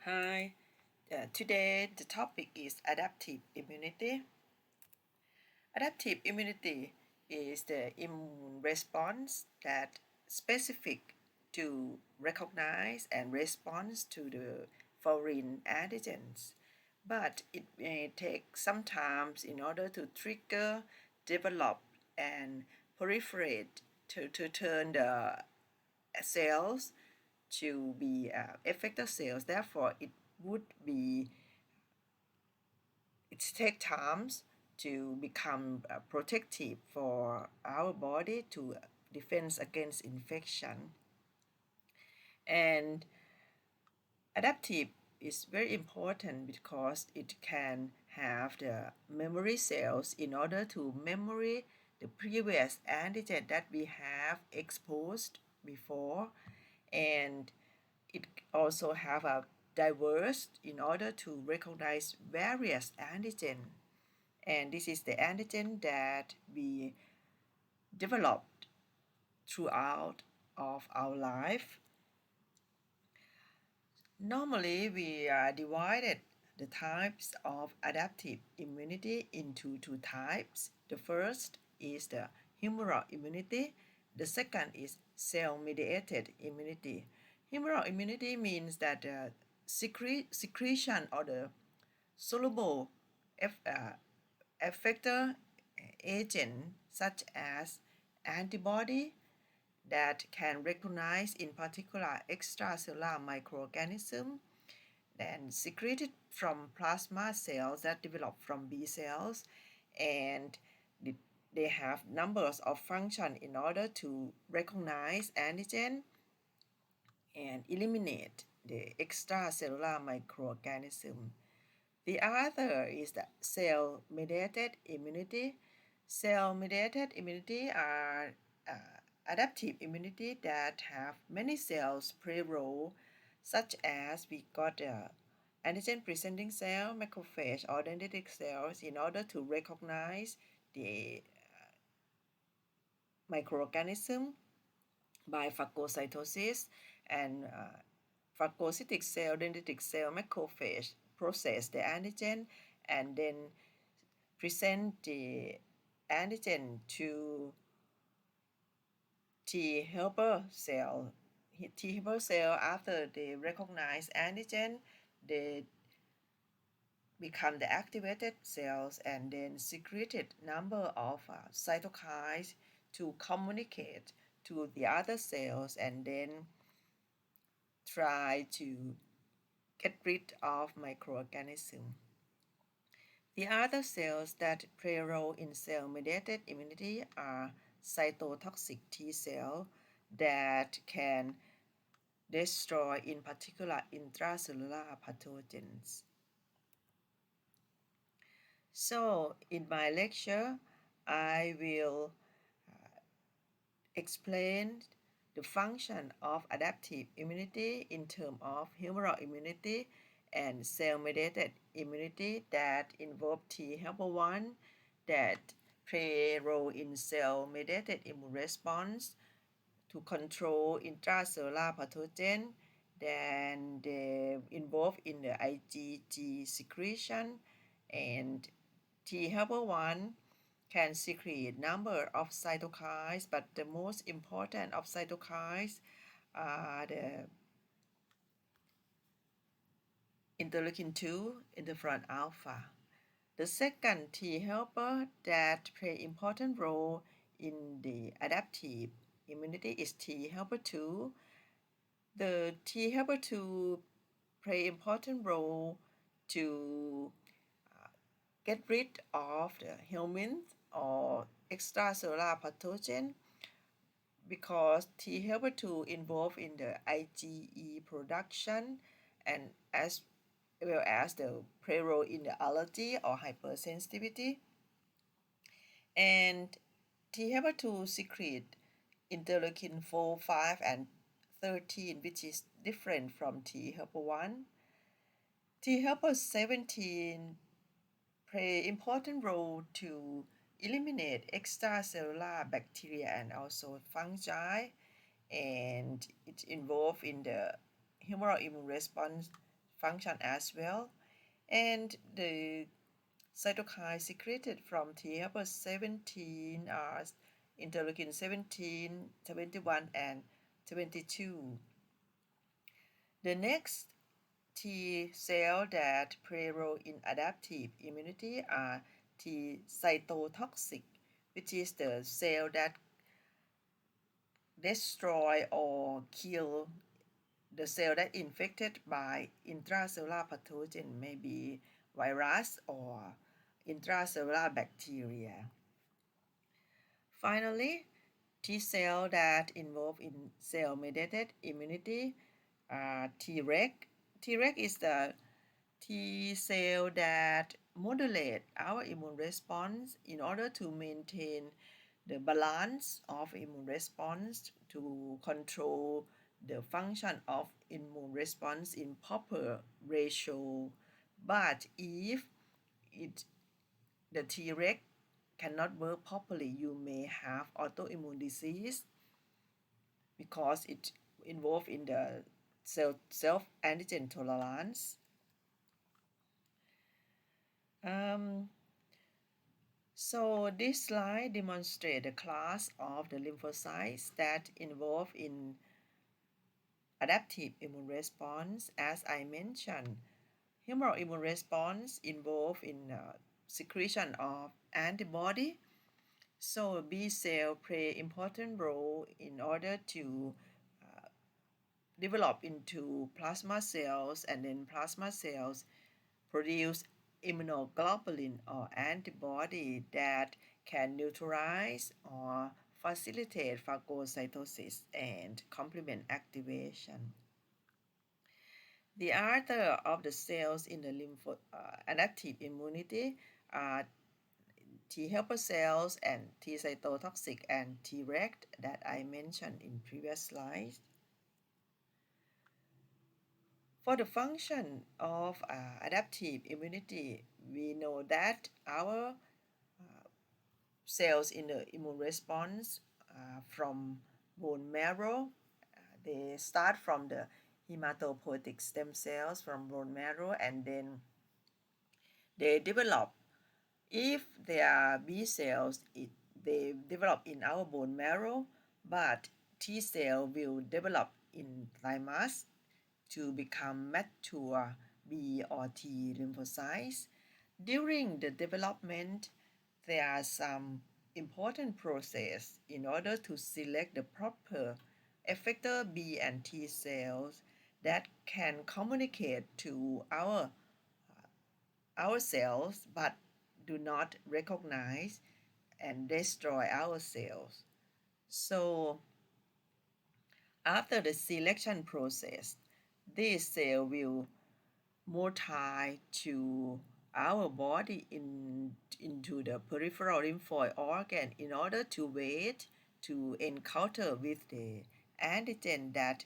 Hi, today the topic is adaptive immunity. Adaptive immunity is the immune response that specific to recognize and response to the foreign antigens, but it may take some time in order to trigger, develop, and proliferate to turn the cells to be effector cells. Therefore, would be it takes time to become protective for our body to defend against infection. And adaptive is very important because it can have the memory cells in order to memory the previous antigen that we have exposed before, and it also have a diverse in order to recognize various antigen, and this is the antigen that we developed throughout of our life. Normally, we are divided the types of adaptive immunity into two types. The first is the humoral immunity. The second is cell-mediated immunity. Humoral immunity means that the secretion or the soluble effector agent such as antibody that can recognize in particular extracellular microorganism then secreted from plasma cells that develop from B cells, and they have numbers of function in order to recognize antigen and eliminate the extracellular microorganism. The other is the cell-mediated immunity. Cell-mediated immunity are adaptive immunity that have many cells play a role, such as we got antigen-presenting cell, macrophage, or dendritic cells in order to recognize the microorganism by phagocytosis, and phagocytic cell, dendritic cell, macrophage process the antigen and then present the antigen to T helper cell. T helper cell, after they recognize antigen, they become the activated cells and then secreted number of cytokines to communicate to the other cells and then try to get rid of microorganism. The other cells that play a role in cell-mediated immunity are cytotoxic T cell that can destroy in particular intracellular pathogens. So in my lecture, I will explain the function of adaptive immunity in terms of humoral immunity and cell-mediated immunity that involve T helper 1 that play a role in cell-mediated immune response to control intracellular pathogen. Then they involved in the IgG secretion, and T helper 1 can secrete number of cytokines, but the most important of cytokines are the interleukin 2, interferon alpha. The second T helper that play important role in the adaptive immunity is T helper 2. The T helper 2 play important role to get rid of the helminth or extracellular pathogen because T helper 2 involved in the IgE production and as well as the play role in the allergy or hypersensitivity. And T helper 2 secrete interleukin 4, 5, and 13, which is different from T helper 1. T helper 17 play important role to eliminate extracellular bacteria and also fungi, and it's involved in the humoral immune response function as well. And the cytokines secreted from T helper 17 are interleukin 17, 21, and 22. The next T cell that play a role in adaptive immunity are T cytotoxic, which is the cell that destroy or kill the cell that infected by intracellular pathogen, maybe virus or intracellular bacteria. Finally, T cell that involve in cell-mediated immunity are Treg. Treg is the T cell that modulate our immune response in order to maintain the balance of immune response to control the function of immune response in proper ratio. But if it the Treg cannot work properly, you may have autoimmune disease because it involved in the self-antigen tolerance. So this slide demonstrates the class of the lymphocytes that involve in adaptive immune response. As I mentioned, humoral immune response involve in secretion of antibody. So B cell play important role in order to develop into plasma cells, and then plasma cells produce immunoglobulin or antibody that can neutralize or facilitate phagocytosis and complement activation. The other of the cells in the adaptive immunity are T helper cells and T cytotoxic and Treg that I mentioned in previous slides. For the function of adaptive immunity, we know that our cells in the immune response from bone marrow, they start from the hematopoietic stem cells from bone marrow, and then they develop. If they are B cells, they develop in our bone marrow, but T cell will develop in thymus to become mature B or T lymphocytes. During the development, there are some important process in order to select the proper effector B and T cells that can communicate to our cells but do not recognize and destroy our cells. So after the selection process, this cell will multiply to our body into the peripheral lymphoid organ in order to wait to encounter with the antigen that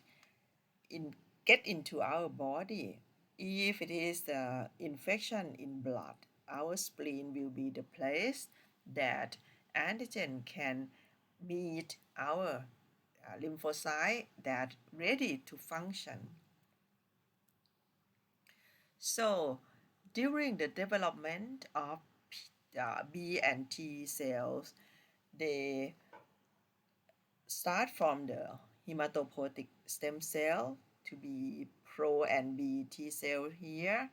get into our body. If it is the infection in blood, our spleen will be the place that antigen can meet our lymphocyte that ready to function. So during the development of B and T cells, they start from the hematopoietic stem cell to be pro and B T cell here,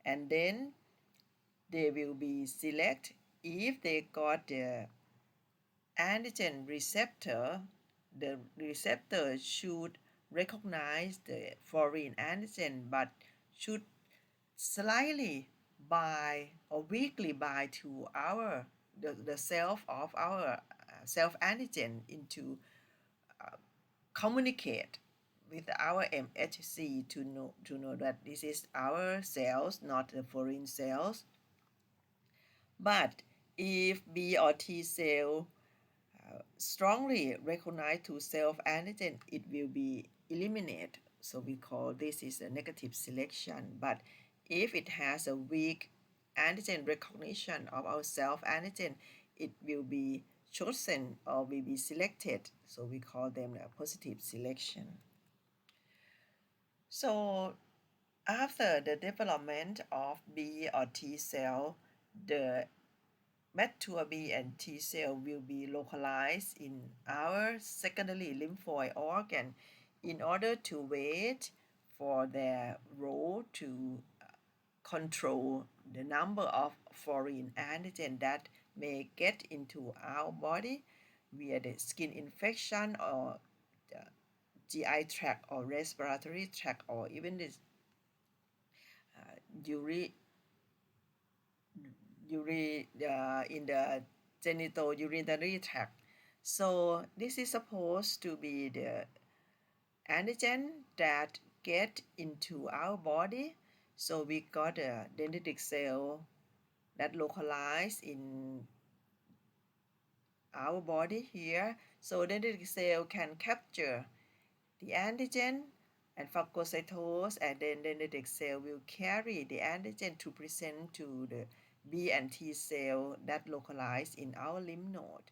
and then they will be select if they got the antigen receptor. The receptor should recognize the foreign antigen but should slightly bind or weakly bind to the self of our self antigen into communicate with our MHC to know that this is our cells, not the foreign cells. But if B or T cell strongly recognize to self antigen, it will be eliminated. So we call this is a negative selection. But if it has a weak antigen recognition of our self antigen, it will be chosen or will be selected. So we call them a positive selection. So After the development of B or T cell, the mature B and T cell will be localized in our secondary lymphoid organ in order to wait for their role to control the number of foreign antigen that may get into our body via the skin infection or the GI tract or respiratory tract or even the uri, in the genital urinary tract. So this is supposed to be the antigen that get into our body. So we got a dendritic cell that localize in our body here. So dendritic cell can capture the antigen and phagocytose, and then dendritic cell will carry the antigen to present to the B and T cell that localize in our lymph node.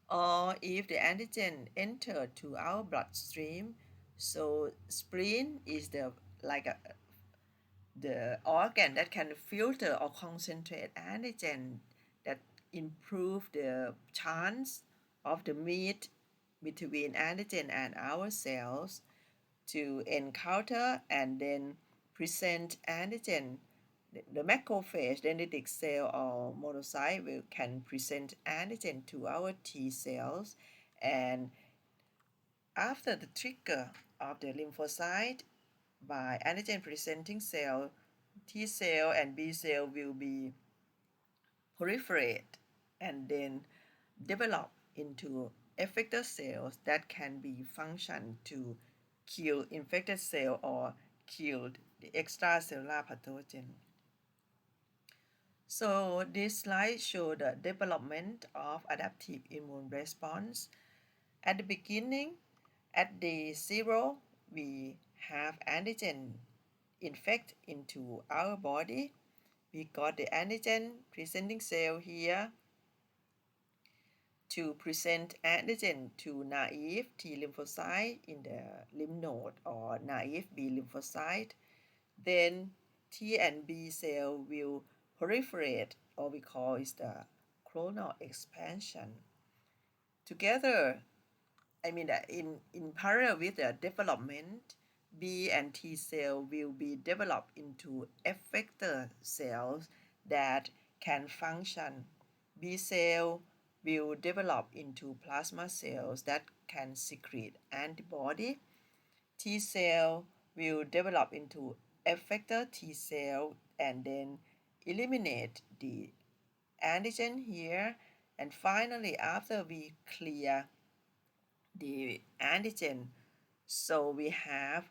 Or if the antigen enter to our bloodstream, so spleen is the organ that can filter or concentrate antigen that improve the chance of the meet between antigen and our cells to encounter and then present antigen. The macrophage, dendritic cell or monocyte can present antigen to our T cells, and after the trigger of the lymphocyte by antigen presenting cell, T cell and B cell will be proliferate and then develop into effector cells that can be function to kill infected cell or kill the extracellular pathogen. So this slide shows the development of adaptive immune response. At the beginning, at day 0, we have antigen infect into our body. We got the antigen presenting cell here to present antigen to naive T lymphocyte in the lymph node or naive B lymphocyte. Then T and B cell will proliferate, or we call it the clonal expansion. Together, in parallel with the development, B and T cell will be developed into effector cells that can function. B cell will develop into plasma cells that can secrete antibody. T cell will develop into effector T cell and then eliminate the antigen here. And finally, after we clear the antigen, so we have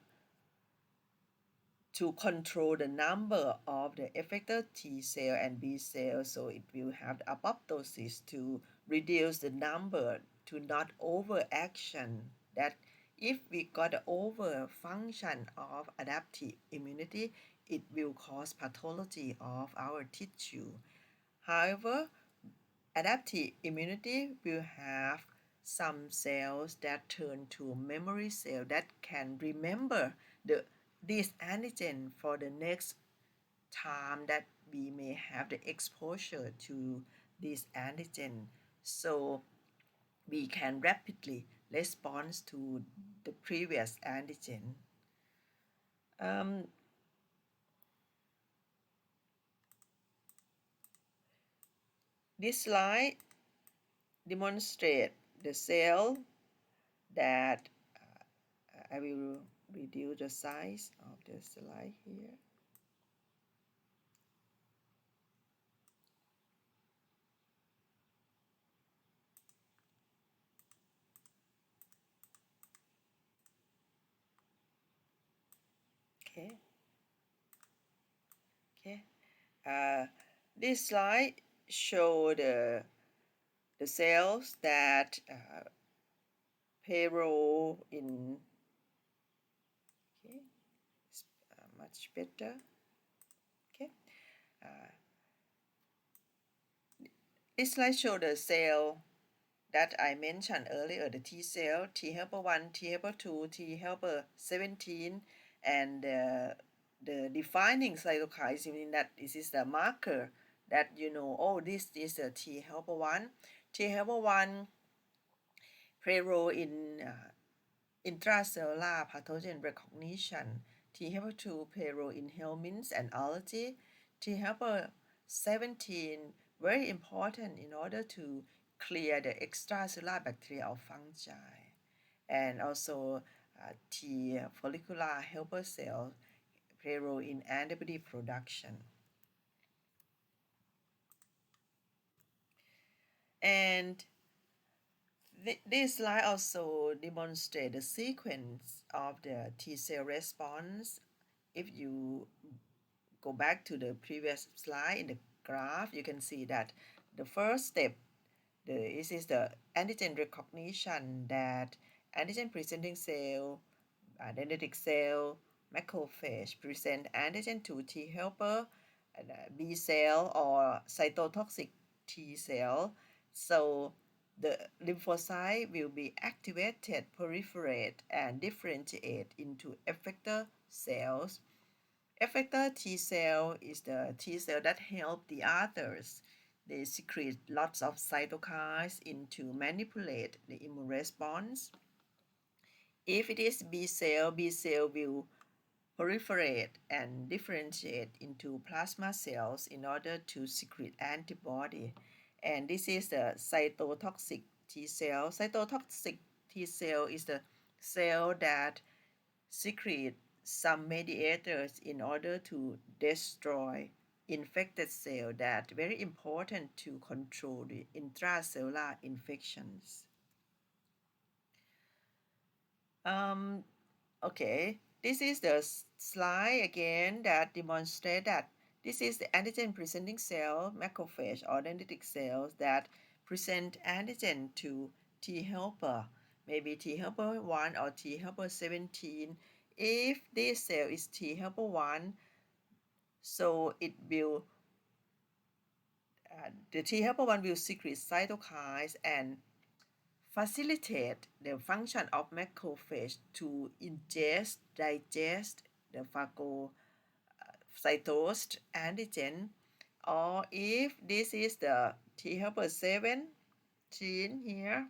to control the number of the effector T cell and B cell, so it will have the apoptosis to reduce the number to not overaction. That if we got the over function of adaptive immunity, it will cause pathology of our tissue. However, adaptive immunity will have some cells that turn to memory cell that can remember this antigen for the next time that we may have the exposure to this antigen, so we can rapidly respond to the previous antigen. This slide demonstrates the cell that I will reduce the size of the slide here. Okay. This slide show the cells that play role in. Okay, it's much better. Okay. This slide show the cell that I mentioned earlier, the T cell, T helper 1, T helper 2, T helper 17, and the defining cytokines, meaning that this is the marker that oh, this is the T helper 1. T helper 1 play role in intracellular pathogen recognition. T helper 2 play role in helminths and allergy. T helper 17 very important in order to clear the extracellular bacteria or fungi, and also T follicular helper cell play role in antibody production. And this slide also demonstrates the sequence of the T cell response. If you go back to the previous slide in the graph, you can see that the first step, this is the antigen recognition, that antigen presenting cell, dendritic cell, macrophage present antigen to T helper, B cell, or cytotoxic T cell. So the lymphocyte will be activated, proliferate, and differentiate into effector cells. Effector T cell is the T cell that help the others. They secrete lots of cytokines to manipulate the immune response. If it is B cell will proliferate and differentiate into plasma cells in order to secrete antibody. And this is the cytotoxic T cell. Cytotoxic T cell is the cell that secrete some mediators in order to destroy infected cell, that very important to control the intracellular infections. Okay, this is the slide again that demonstrates that this is the antigen presenting cell, macrophage or dendritic cells that present antigen to T helper, maybe T helper 1 or T helper 17. If this cell is T helper 1, so it will the T helper 1 will secrete cytokines and facilitate the function of macrophage to ingest, digest the phagocytosed antigen. Or if this is the T helper 7 gene here,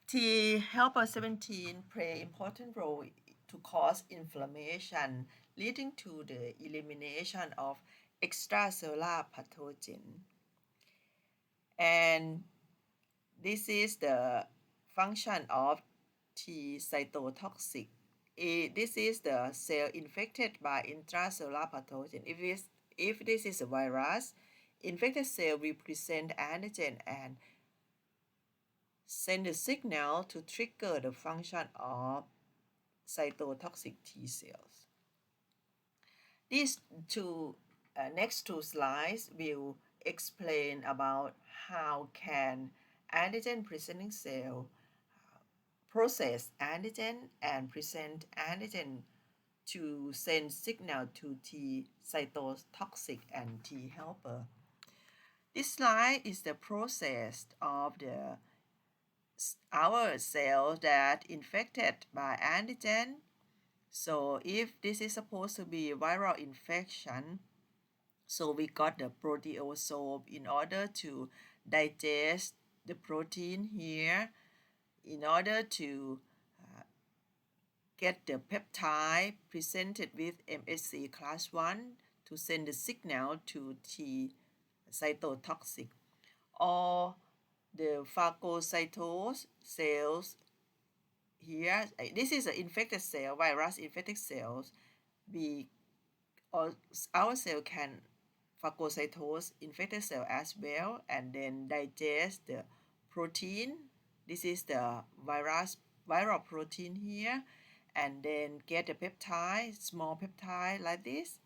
T helper 17 play important role to cause inflammation, leading to the elimination of extracellular pathogen. And this is the function of T cytotoxic. This is the cell infected by intracellular pathogen. If this is a virus, infected cell will present antigen and send a signal to trigger the function of cytotoxic T cells. These next two slides will explain about how can antigen presenting cell process antigen and present antigen to send signal to T cytotoxic and T helper. This slide is the process of our cell that infected by antigen. So if this is supposed to be viral infection, so we got the proteasome in order to digest the protein here, in order to get the peptide presented with MHC class 1 to send the signal to T cytotoxic, or the phagocytosed cells here. This is an infected cell, virus infected cells. Our cell can phagocytose infected cell as well, and then digest the protein. This is the viral protein here, and then get a peptide, small peptide like this,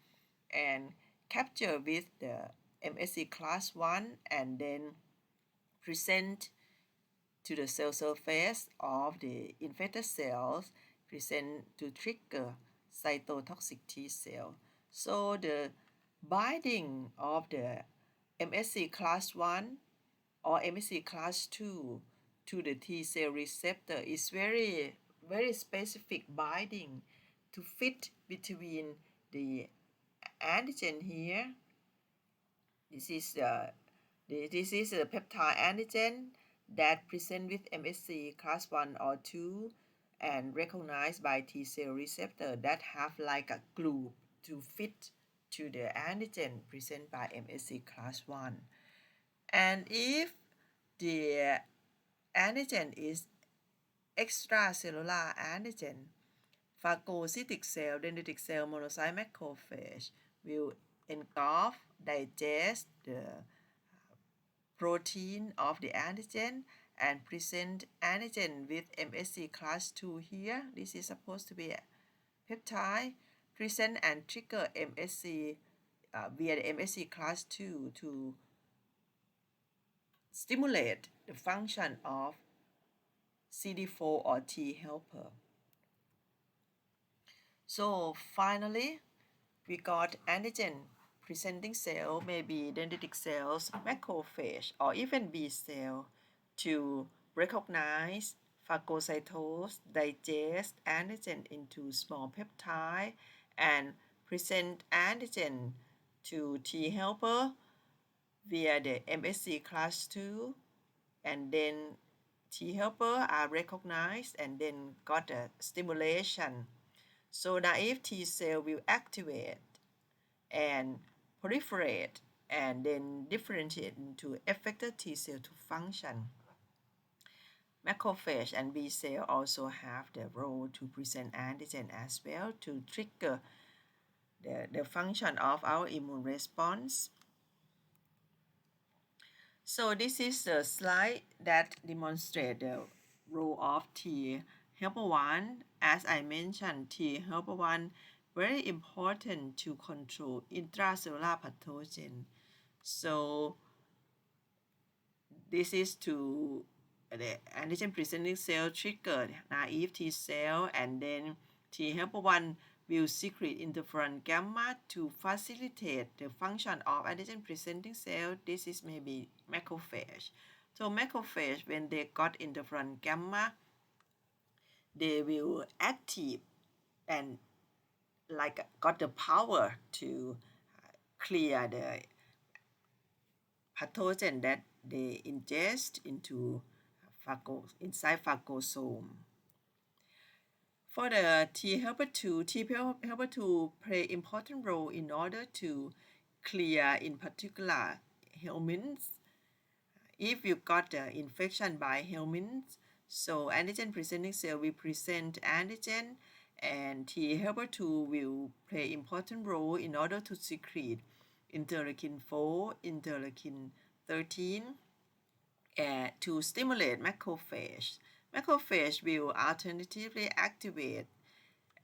and capture with the MSC class 1, and then present to the cell surface of the infected cells, present to trigger cytotoxic T cell. So the binding of the MSC class 1 or MSC class 2 to the T cell receptor is very specific binding to fit between the antigen here. This is a peptide antigen that present with MHC class 1 or 2 and recognized by T cell receptor that have like a glue to fit to the antigen present by MHC class 1. And if the antigen is extracellular antigen, phagocytic cell, dendritic cell, monocyte macrophage will engulf, digest the protein of the antigen and present antigen with MHC class 2 here. This is supposed to be a peptide, present and trigger MHC via the MHC class 2 to stimulate the function of CD4 or T helper. So finally, we got antigen presenting cell, maybe dendritic cells, macrophage, or even B cell to recognize, phagocytose, digest antigen into small peptide, and present antigen to T helper via the MHC class 2, and then T helper are recognized and then got a stimulation. So naive T cell will activate and proliferate and then differentiate into effector T cell to function. Macrophage and B cell also have the role to present antigen as well to trigger the function of our immune response. So this is a slide that demonstrates the role of T helper 1. As I mentioned, T helper 1 very important to control intracellular pathogen. So this is to the antigen presenting cell trigger naive T cell, and then T helper 1 will secrete interferon gamma to facilitate the function of antigen presenting cell. This is maybe macrophage. So macrophage, when they got interferon gamma, they will active and like got the power to clear the pathogen that they ingest into inside phagosome. For the T helper 2, T helper 2 play important role in order to clear, in particular, helminths. If you got the infection by helminths, so antigen presenting cell will present antigen, and T helper 2 will play important role in order to secrete interleukin 4, interleukin 13, to stimulate macrophage. Macrophage will alternatively activate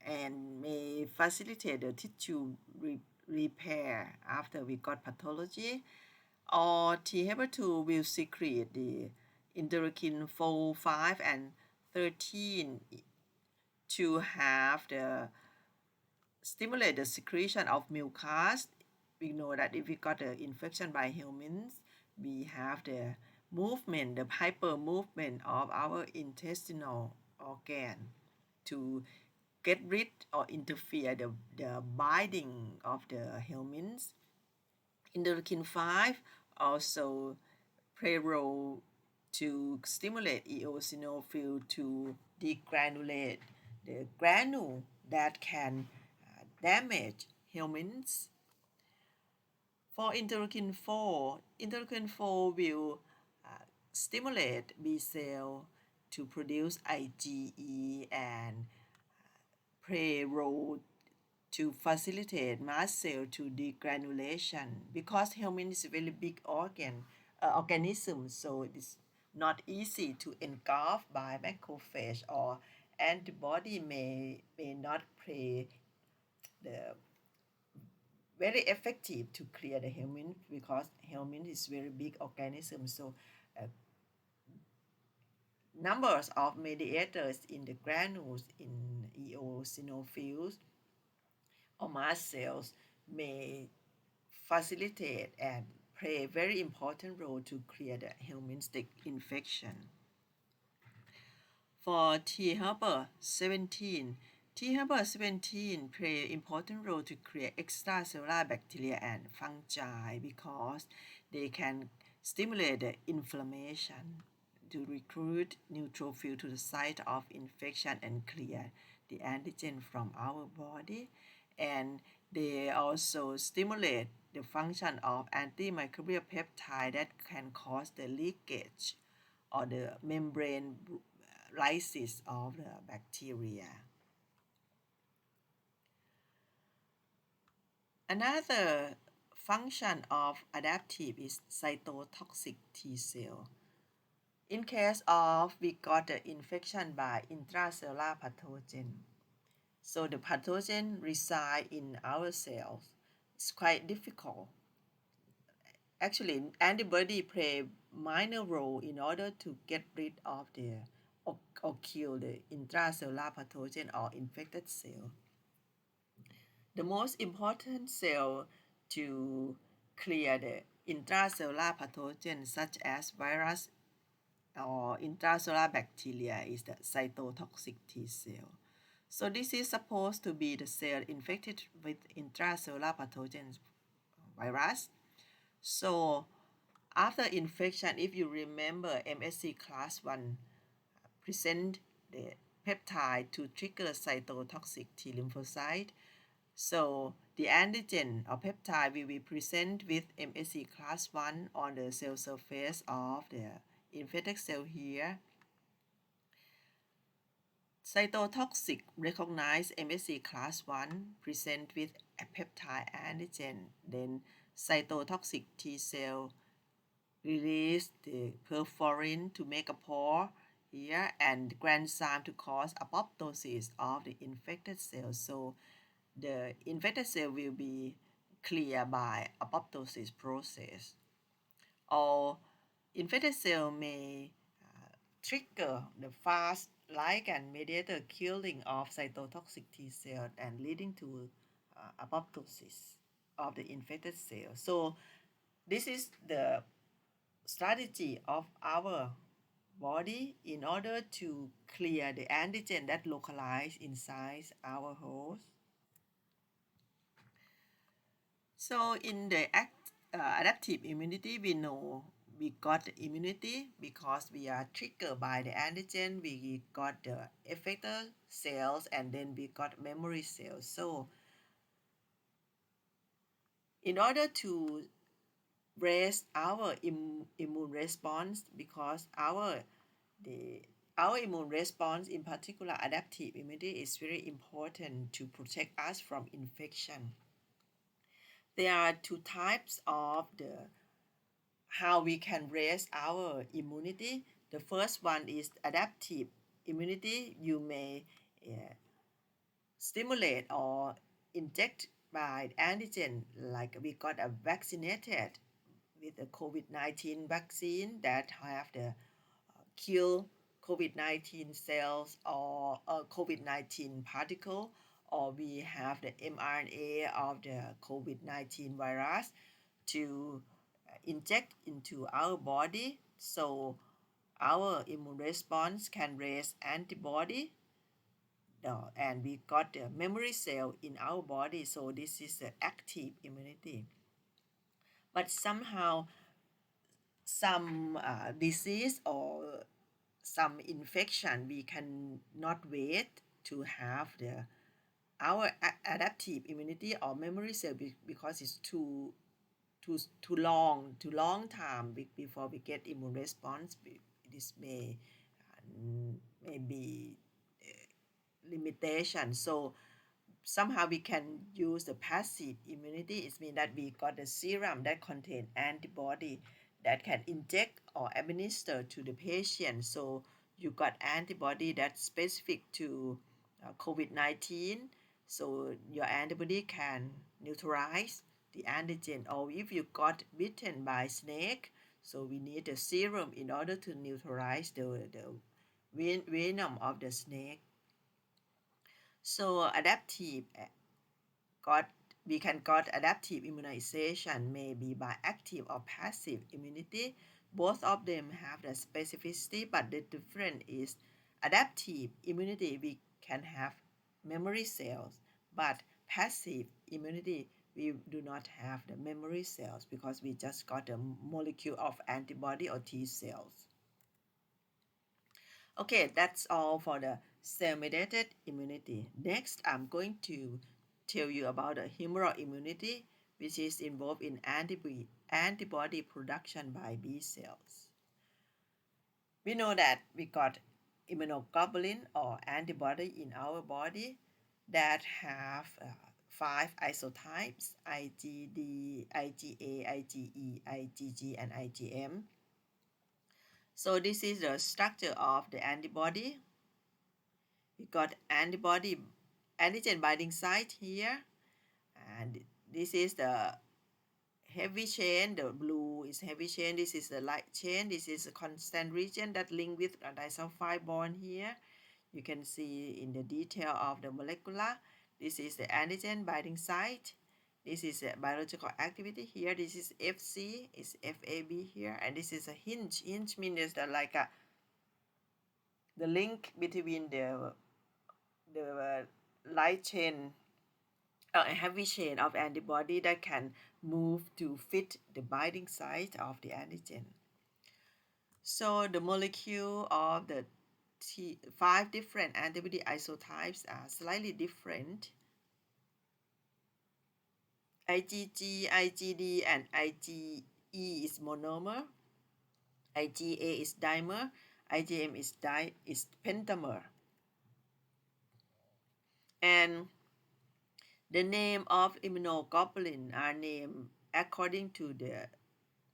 and may facilitate the tissue repair after we got pathology, or T helper 2 will secrete the interleukin 4, 5, and 13 to have the stimulate the secretion of mucus. We know that if we got the infection by helminths, we have the movement, the hyper movement of our intestinal organ to get rid or interfere the binding of the helminths. Interleukin 5 also play a role to stimulate eosinophil to degranulate the granule that can damage helminths. For interleukin 4 will stimulate B cell to produce IgE and play a role to facilitate mast cell to degranulation, because helminth is a very big organism, so it's not easy to engulf by macrophage, or antibody may not play the very effective to clear the helminth, because helminth is very big organism. So numbers of mediators in the granules in eosinophils or mast cells may facilitate and play a very important role to clear the helminthic infection. For T helper 17, T helper 17 play an important role to create extracellular bacteria and fungi because they can stimulate the inflammation to recruit neutrophil to the site of infection and clear the antigen from our body, and they also stimulate the function of antimicrobial peptide that can cause the leakage or the membrane lysis of the bacteria. Another function of adaptive is cytotoxic T cell. In case of we got the infection by intracellular pathogen, so the pathogen reside in our cells. It's quite difficult. Actually, antibody play minor role in order to get rid of the or kill the intracellular pathogen or infected cell. The most important cell to clear the intracellular pathogen such as virus or intracellular bacteria is the cytotoxic T cell. So this is supposed to be the cell infected with intracellular pathogens virus. So after infection, if you remember, MSc class 1 present the peptide to trigger cytotoxic T lymphocyte. So the antigen or peptide will be present with MSc class 1 on the cell surface of the infected cell here. Cytotoxic recognize MSc class 1 present with a peptide antigen. Then cytotoxic T cell release the perforin to make a pore here and granzyme to cause apoptosis of the infected cell. So the infected cell will be cleared by apoptosis process. Or infected cell may trigger the fast ligand mediated killing of cytotoxic T cell and leading to apoptosis of the infected cell. So this is the strategy of our body in order to clear the antigen that localize inside our host. So in the adaptive immunity, we know we got the immunity because we are triggered by the antigen, we got the effector cells, and then we got memory cells. So in order to raise our immune response, because our immune response, in particular adaptive immunity, is very important to protect us from infection. There are two types of the how we can raise our immunity. The first one is adaptive immunity. You may stimulate or inject by antigen, like we got a vaccinated with the COVID-19 vaccine that have the kill COVID-19 cells or COVID-19 particle, or we have the mRNA of the COVID-19 virus to inject into our body, so our immune response can raise antibody, and we got the memory cell in our body, so this is the active immunity. But somehow some disease or some infection, we can not wait to have our adaptive immunity or memory cell because it's too long time before we get immune response. This may be limitation. So somehow we can use the passive immunity. It means that we got a serum that contain antibody that can inject or administer to the patient. So you got antibody that's specific to COVID-19. So your antibody can neutralize the antigen. Or if you got bitten by snake, so we need a serum in order to neutralize the venom of the snake. So adaptive got we can got adaptive immunization maybe by active or passive immunity. Both of them have the specificity, but the difference is adaptive immunity we can have memory cells, but passive immunity, we do not have the memory cells because we just got a molecule of antibody or T cells. Okay, that's all for the cell-mediated immunity. Next, I'm going to tell you about the humoral immunity, which is involved in antibody production by B cells. We know that we got immunoglobulin or antibody in our body that have 5 isotypes: IgD, IgA, IgE, IgG, and IgM. So this is the structure of the antibody. We got antigen binding site here, and this is the heavy chain. The blue is heavy chain, this is the light chain, this is a constant region that link with a disulfide bond here. You can see in the detail of the molecular. This is the antigen binding site, this is a biological activity here, this is Fc, is Fab here, and this is a hinge. Hinge means the like a the link between the light chain, a heavy chain of antibody that can move to fit the binding site of the antigen. So the molecule of the 5 different antibody isotypes are slightly different. IgG, IgD, and IgE is monomer. IgA is dimer. IgM is pentamer. And the name of immunoglobulin are named according to the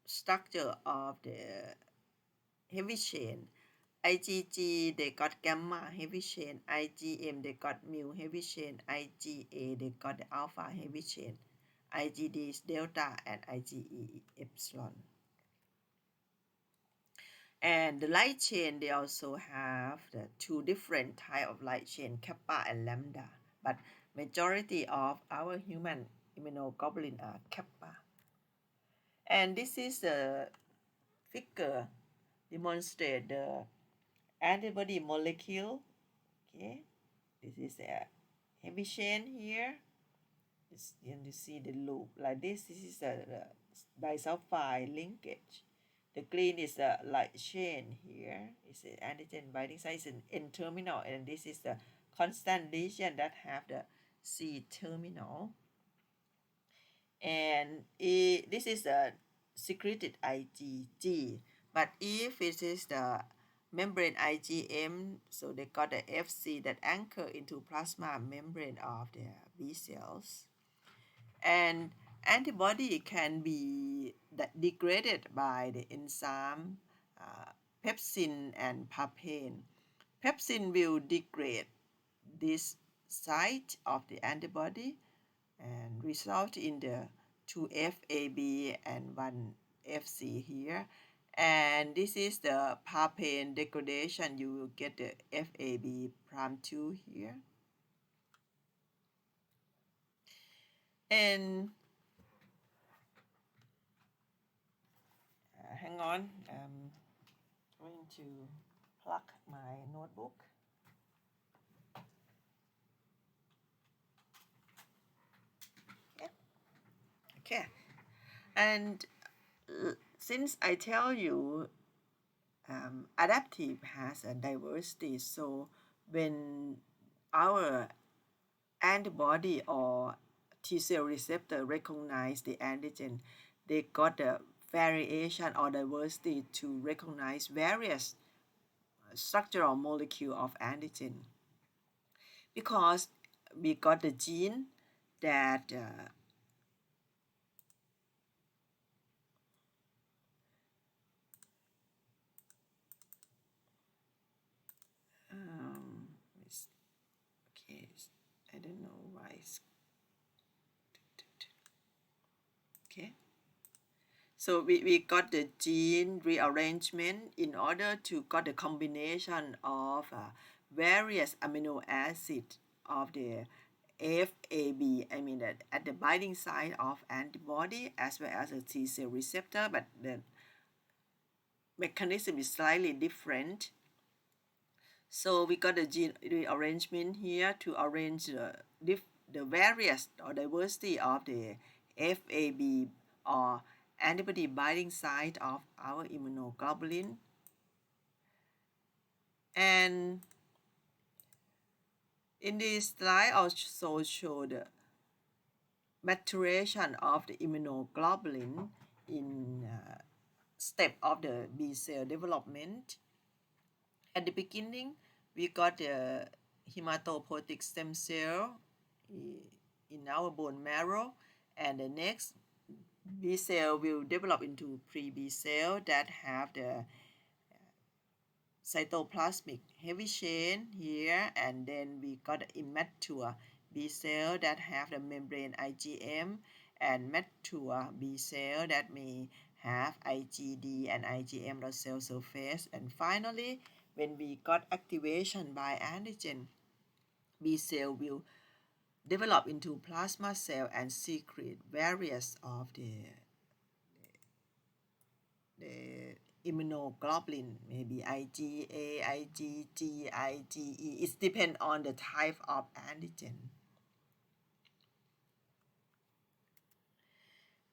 structure of the heavy chain. IgG, they got gamma heavy chain. IgM, they got mu heavy chain. IgA, they got the alpha heavy chain. IgD is delta, and IgE epsilon. And the light chain, they also have the 2 different type of light chain, kappa and lambda. But majority of our human immunoglobulin are kappa. And this is the figure demonstrate the antibody molecule. Okay, this is a heavy chain here. And you see the loop like this. This is the disulfide linkage. The green is the light chain here. It's the antigen binding site, it's an N terminal, and this is the constant region that have the C terminal. And this is the secreted IgG. But if it is the membrane IgM, so they got the Fc that anchor into plasma membrane of the B cells. And antibody can be degraded by the enzyme pepsin and papain. Pepsin will degrade this site of the antibody and result in the 2 FAB and 1 FC here. And this is the papain degradation. You will get the FAB prime 2 here. And hang on, I'm going to plug my notebook. Yeah. Okay. And since I tell you adaptive has a diversity, so when our antibody or T cell receptor recognize the antigen, they got a variation or diversity to recognize various structural molecule of antigen, because we got the gene that okay, I don't know why it's okay. So we got the gene rearrangement in order to got the combination of various amino acids of the FAB, I mean that at the binding site of antibody as well as a T cell receptor, but the mechanism is slightly different. So we got the gene rearrangement here to arrange the various or diversity of the FAB or antibody binding site of our immunoglobulin. And in this slide, I also show the maturation of the immunoglobulin in step of the B cell development. At the beginning, we got the hematopoietic stem cell in our bone marrow, and the next B cell will develop into pre-B cell that have the cytoplasmic heavy chain here, and then we got the immature B cell that have the membrane IgM, and mature B cell that may have IgD and IgM dot cell surface. And finally, when we got activation by antigen, B cell will develop into plasma cell and secrete various of the immunoglobulin, maybe IgA, IgG, IgE. It depends on the type of antigen.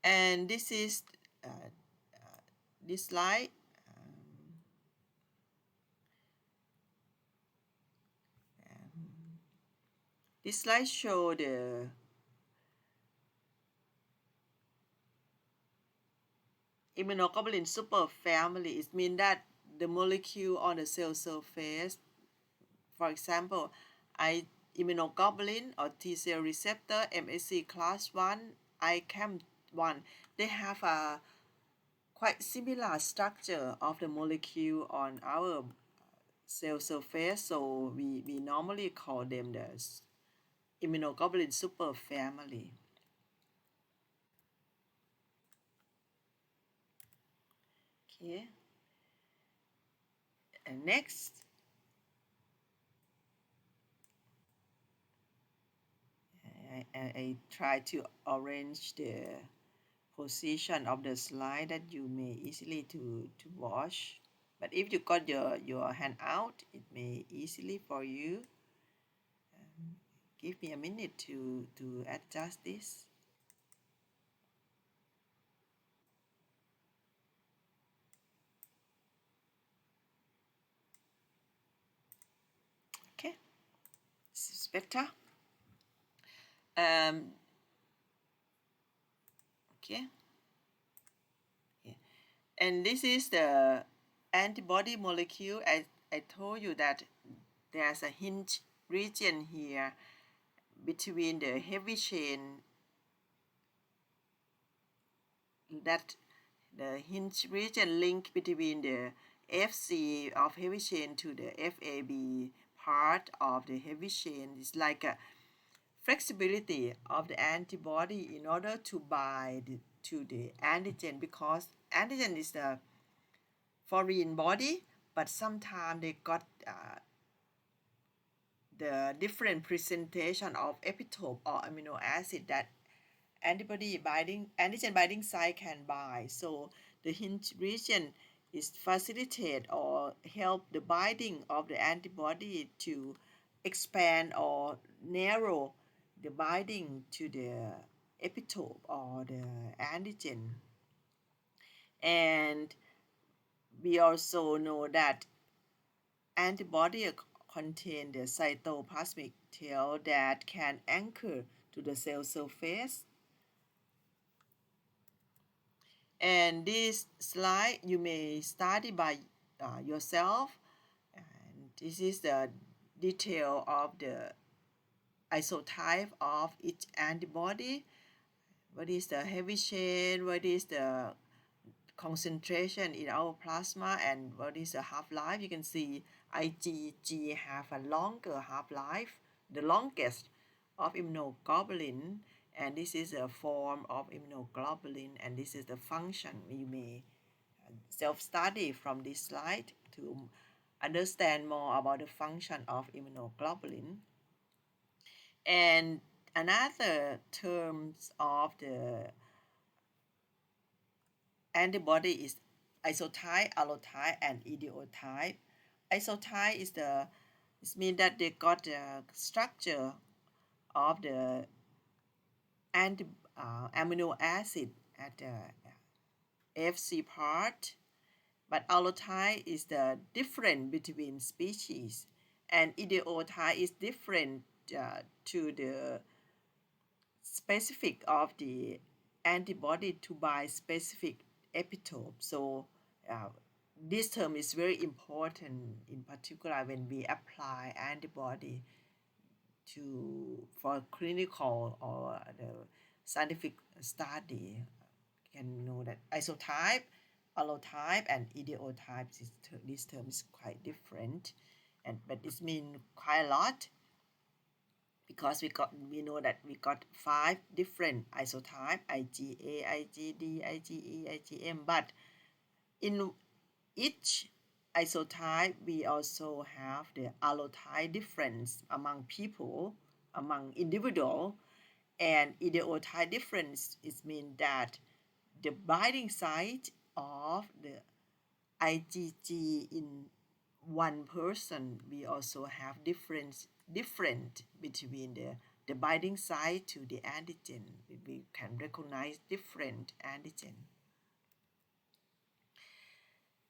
And this is this slide. This slide shows the immunoglobulin superfamily. It means that the molecule on the cell surface, for example, immunoglobulin or T cell receptor, MHC class 1, ICAM1, they have a quite similar structure of the molecule on our cell surface, so we normally call them the immunoglobulin superfamily. Okay, and next, I try to arrange the position of the slide that you may easily to watch. But if you got your hand out, it may easily for you. Give me a minute to adjust this. Okay, this is better. Okay. Yeah. And this is the antibody molecule. I told you that there's a hinge region here between the heavy chain, that the hinge region link between the FC of heavy chain to the FAB part of the heavy chain. Is like a flexibility of the antibody in order to bind to the antigen, because antigen is the foreign body, but sometimes they got the different presentation of epitope or amino acid that antigen binding site can bind. So the hinge region is facilitate or help the binding of the antibody to expand or narrow the binding to the epitope or the antigen. And we also know that antibody contain the cytoplasmic tail that can anchor to the cell surface. And this slide you may study by yourself. And this is the detail of the isotype of each antibody. What is the heavy chain? What is the concentration in our plasma, and what is the half-life? You can see IgG have a longer half-life, the longest of immunoglobulin, and this is a form of immunoglobulin, and this is the function. You may self-study from this slide to understand more about the function of immunoglobulin. And another terms of the antibody is isotype, allotype, and idiotype. Isotype is the It means that they got the structure of the amino acid at the FC part, but allotype is the difference between species, and idiotype is different to the specific of the antibody to bispecific epitope. So this term is very important, in particular when we apply antibody for clinical or the scientific study. Can know that isotype, allotype, and idiotype. This term is quite different, but it means quite a lot, because we know that we got 5 different isotype: IgA, IgD, IgE, IgM. But in each isotype, we also have the allotype difference among people, among individual, and idiotype difference. It means that the binding site of the IgG in one person, we also have different between the binding site to the antigen. We can recognize different antigen.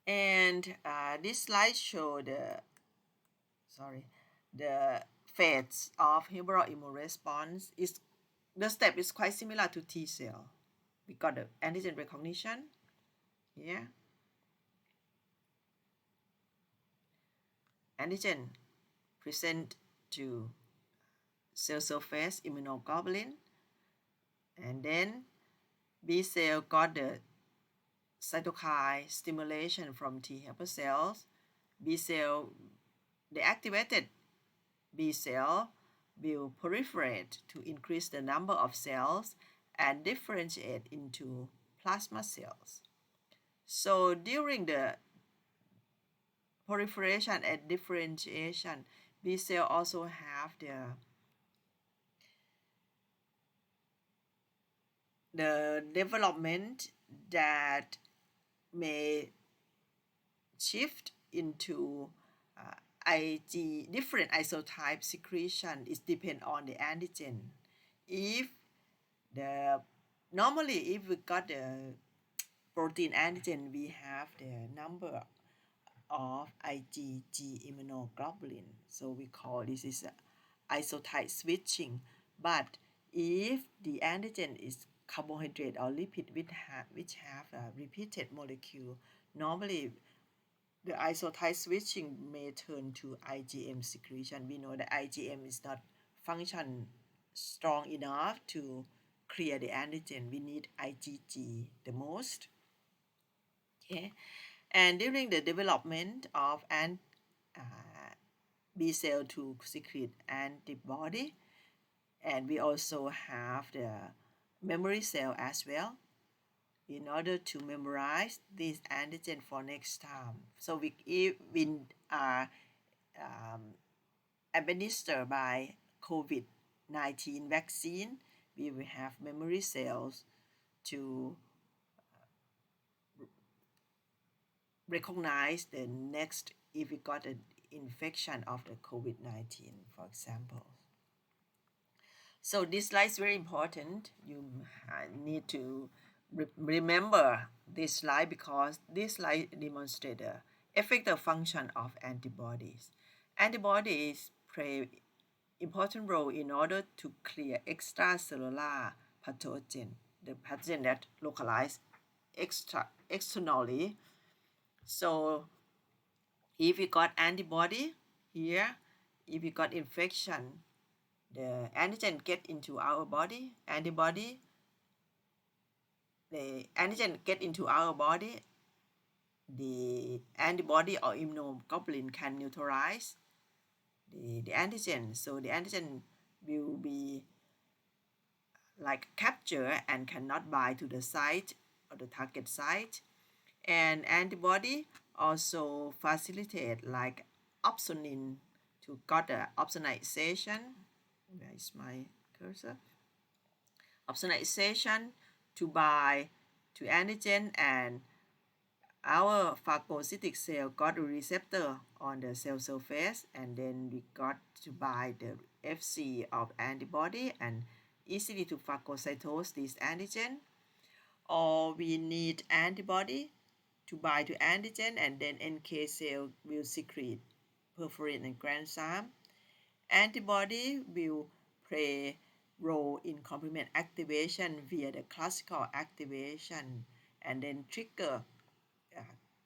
And this slide show the phase of humoral immune response. The step is quite similar to T cell. We got the antigen recognition here. Antigen present to cell surface immunoglobulin, and then B cell got the cytokine stimulation from T helper cells. B cell, the activated B cell will proliferate to increase the number of cells and differentiate into plasma cells. So during the proliferation and differentiation, B cell also have the development that may shift into different isotype secretion. Is depend on the antigen. Normally if we got the protein antigen, we have the number of IgG immunoglobulin. So we call this is isotype switching. But if the antigen is carbohydrate or lipid which have a repeated molecule, normally the isotype switching may turn to IgM secretion. We know that IgM is not function strong enough to clear the antigen. We need IgG the most. Okay, and during the development of B cell to secrete antibody, and we also have the memory cell as well, in order to memorize this antigen for next time. So if we are administered by COVID-19 vaccine, we will have memory cells to recognize the next if we got an infection of the COVID-19, for example. So this slide is very important. You need to remember this slide, because this slide demonstrates the effective function of antibodies. Antibodies play important role in order to clear extracellular pathogen, the pathogen that localize externally. So if you got antibody here, if you got infection, the antigen get into our body, the antigen get into our body, the antibody or immunoglobulin can neutralize the antigen. So the antigen will be like captured and cannot bind to the site or the target site. And antibody also facilitate like opsonin to got the opsonization. Where is my cursor? Opsonization to bind to antigen and our phagocytic cell got a receptor on the cell surface, and then we got to bind the Fc of antibody and easily to phagocytose this antigen, or we need antibody to bind to antigen, and then NK cell will secrete perforin and granzyme. Antibody will play role in complement activation via the classical activation and then trigger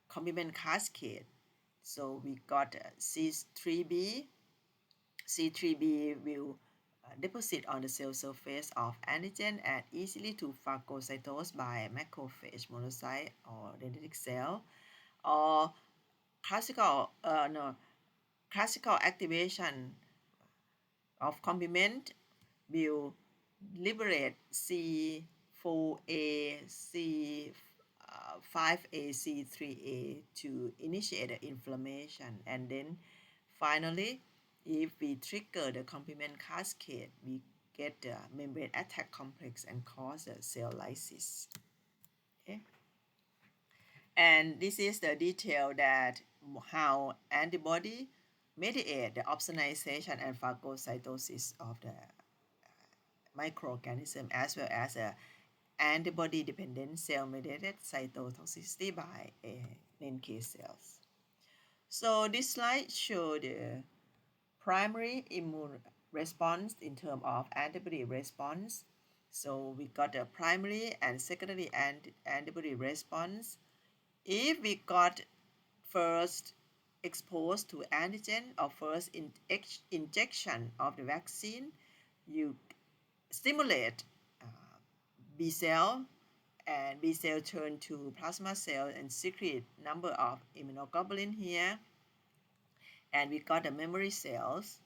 complement cascade. So we got C3b. C3b will deposit on the cell surface of antigen and easily to phagocytose by macrophage monocyte or dendritic cell, or classical classical activation of complement will liberate C4a, C5a, C3a to initiate the inflammation. And then finally, if we trigger the complement cascade, we get the membrane attack complex and cause a cell lysis. Okay. And this is the detail that how antibody mediate the opsonization and phagocytosis of the microorganism, as well as antibody-dependent cell-mediated cytotoxicity by NK cells. So this slide shows the primary immune response in terms of antibody response. So we got the primary and secondary antibody response. If we got first exposed to antigen or first injection of the vaccine, you stimulate B cell, and B cell turn to plasma cell and secrete number of immunoglobulin here, and we got the memory cells.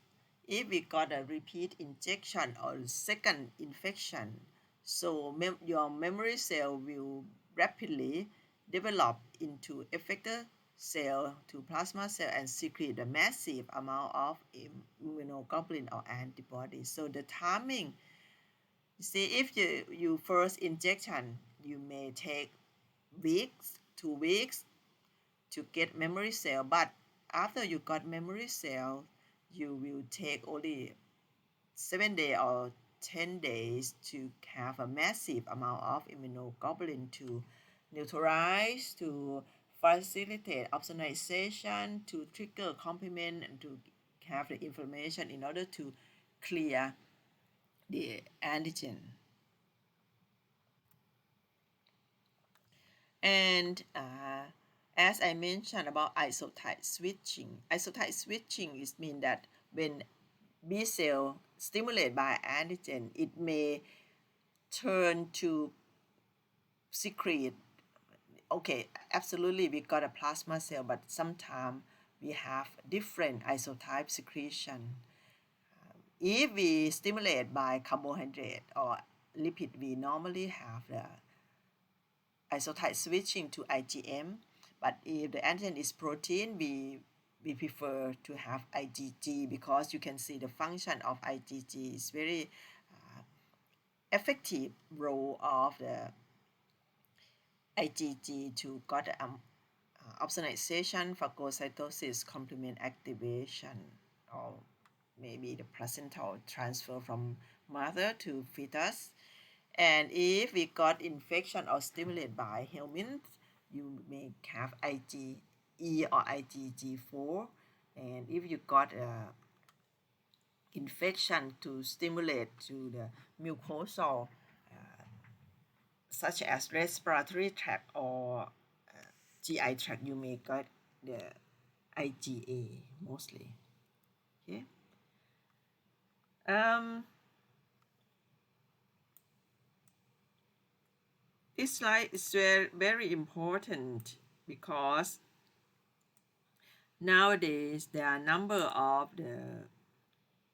If we got a repeat injection or second infection, so your memory cell will rapidly develop into effector cell to plasma cell and secrete a massive amount of immunoglobulin or antibodies. So the timing, you see, if you first injection, you may take weeks, 2 weeks to get memory cell, but after you got memory cell, you will take only 7 days or 10 days to have a massive amount of immunoglobulin to neutralize, to facilitate opsonization, to trigger complement, and to have the inflammation in order to clear the antigen. And as I mentioned about isotype switching, isotype switching is mean that when B cell stimulated by antigen, it may turn to secrete. Okay, absolutely, we got a plasma cell, but sometimes we have different isotype secretion. If we stimulate by carbohydrate or lipid, we normally have the isotype switching to IgM, but if the antigen is protein, we prefer to have IgG, because you can see the function of IgG is very effective role of the IgG to got opsonization, phagocytosis, complement activation, or maybe the placental transfer from mother to fetus. And if we got infection or stimulated by helminth, you may have IgE or IgG4. And if you got infection to stimulate to the mucosal, such as respiratory tract or GI tract, you may get the IgA mostly. Okay. This slide is very, very important because nowadays there are a number of the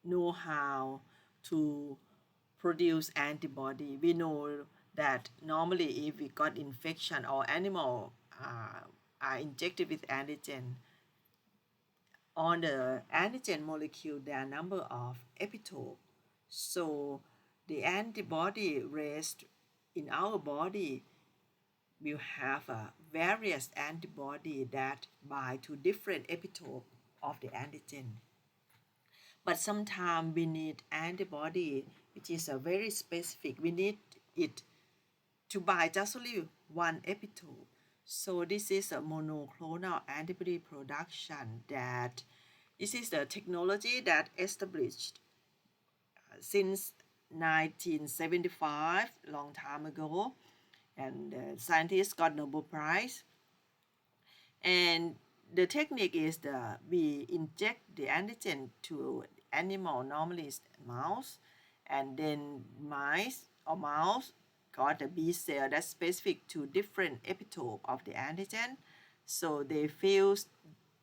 know-how to produce antibody. We know that normally if we got infection or animal are injected with antigen, on the antigen molecule there are a number of epitope. So the antibody rests in our body will have various antibody that bind to different epitope of the antigen. But sometimes we need antibody which is a very specific. We need it to bind just only one epitope. So this is a monoclonal antibody production that this is the technology that established since 1975, long time ago, and scientists got Nobel Prize. And the technique is we inject the antigen to animal, normally it's mouse, and then mouse got a B cell that's specific to different epitope of the antigen. So they fuse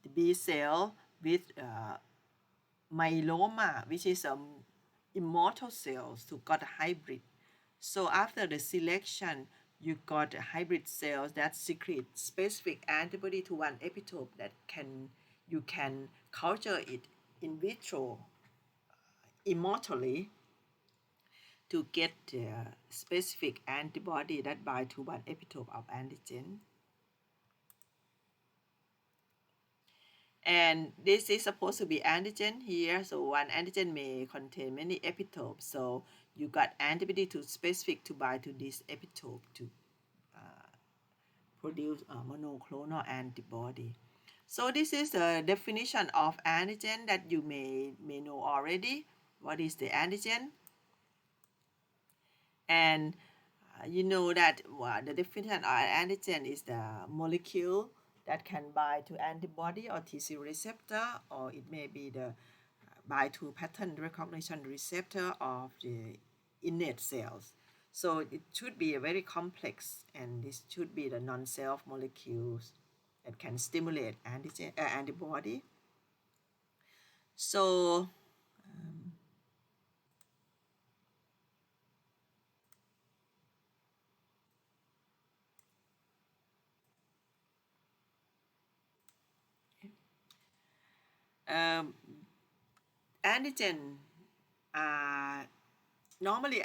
the B cell with myeloma, which is immortal cells to got a hybrid. So after the selection, you got hybrid cells that secrete specific antibody to one epitope that you can culture it in vitro immortally to get specific antibody that bind to one epitope of antigen. And this is supposed to be antigen here, so one antigen may contain many epitopes. So you got antibody to specific to bind to this epitope to produce a monoclonal antibody. So this is the definition of antigen that you may know already. What is the antigen? And you know that the definition of antigen is the molecule that can bind to antibody or T cell receptor, or it may be the bind to pattern recognition receptor of the innate cells. So it should be a very complex, and this should be the non-self molecules that can stimulate antibody. So antigen normally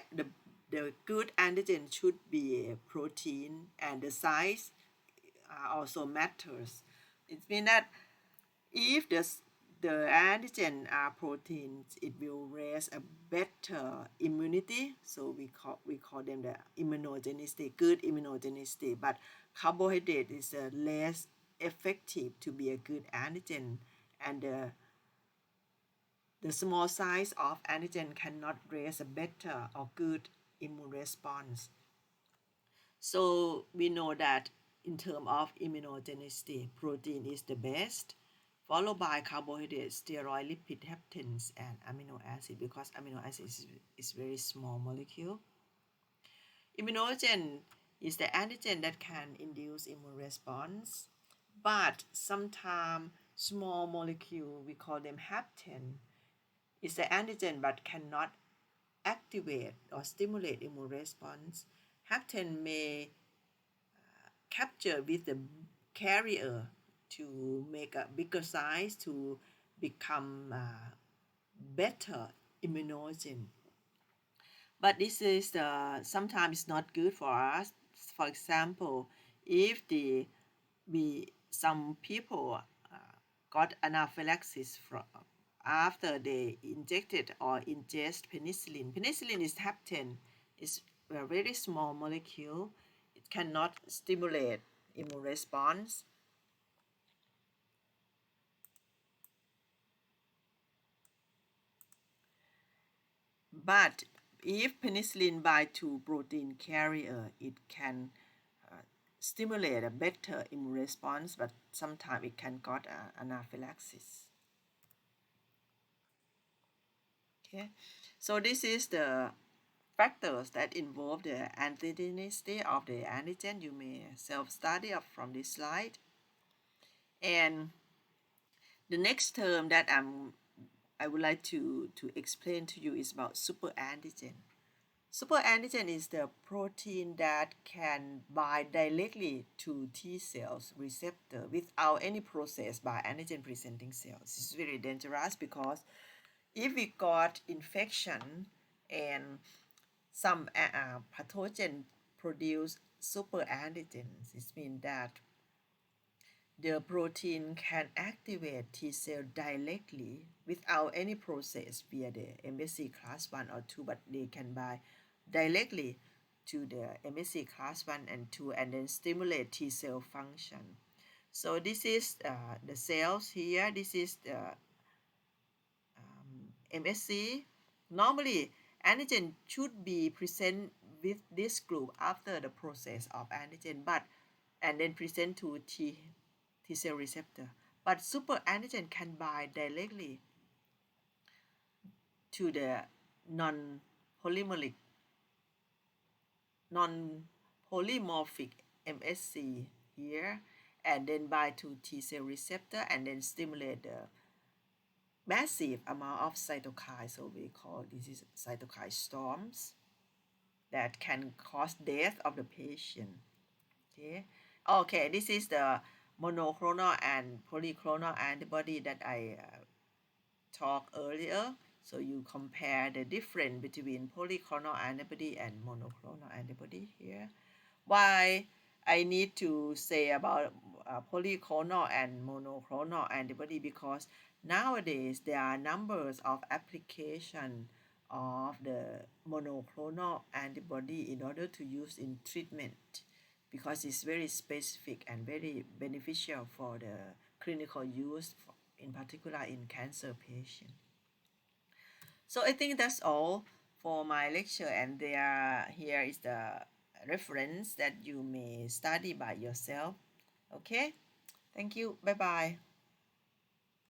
the good antigen should be a protein, and the size also matters. It means that if the antigen are proteins, it will raise a better immunity. So we call them the immunogenicity, good immunogenicity. But carbohydrate is less effective to be a good antigen, and the small size of antigen cannot raise a better or good immune response. So we know that in terms of immunogenicity, protein is the best, followed by carbohydrates, steroid, lipid, heptans, and amino acid, because amino acid is very small molecule. Immunogen is the antigen that can induce immune response, but sometimes small molecule, we call them heptan, is the antigen but cannot activate or stimulate immune response. Heptan may capture with the carrier to make a bigger size to become better immunogen. But this is sometimes not good for us. For example, if some people got anaphylaxis from after they injected or ingest penicillin. Penicillin is heptan. It's a very small molecule. It cannot stimulate immune response. But if penicillin binds to protein carrier, it can stimulate a better immune response, but sometimes it can cause anaphylaxis. Okay, so this is the factors that involve the antigenicity of the antigen. You may self-study up from this slide. And the next term that I would like to explain to you is about superantigen. Superantigen is the protein that can bind directly to T cells receptor without any process by antigen presenting cells. This is very dangerous because if we got infection and some pathogen produce super antigens. It means that the protein can activate T cell directly without any process via the MSC class 1 or 2, but they can bind directly to the MSC class 1 and 2 and then stimulate T cell function. So this is the cells here. This is the MSC. Normally, antigen should be present with this group after the process of antigen, but and then present to T cell receptor. But super antigen can bind directly to the non-polymorphic non-polymorphic MSC here, and then bind to T cell receptor and then stimulate the massive amount of cytokines. So we call this is cytokine storms that can cause death of the patient. Okay, this is the monoclonal and polyclonal antibody that I talked earlier. So you compare the difference between polyclonal antibody and monoclonal antibody here. Why I need to say about polyclonal and monoclonal antibody, because nowadays there are numbers of application of the monoclonal antibody in order to use in treatment, because it's very specific and very beneficial for the clinical use, in particular in cancer patients. So I think that's all for my lecture, and here is the reference that you may study by yourself. Okay, thank you. Bye bye.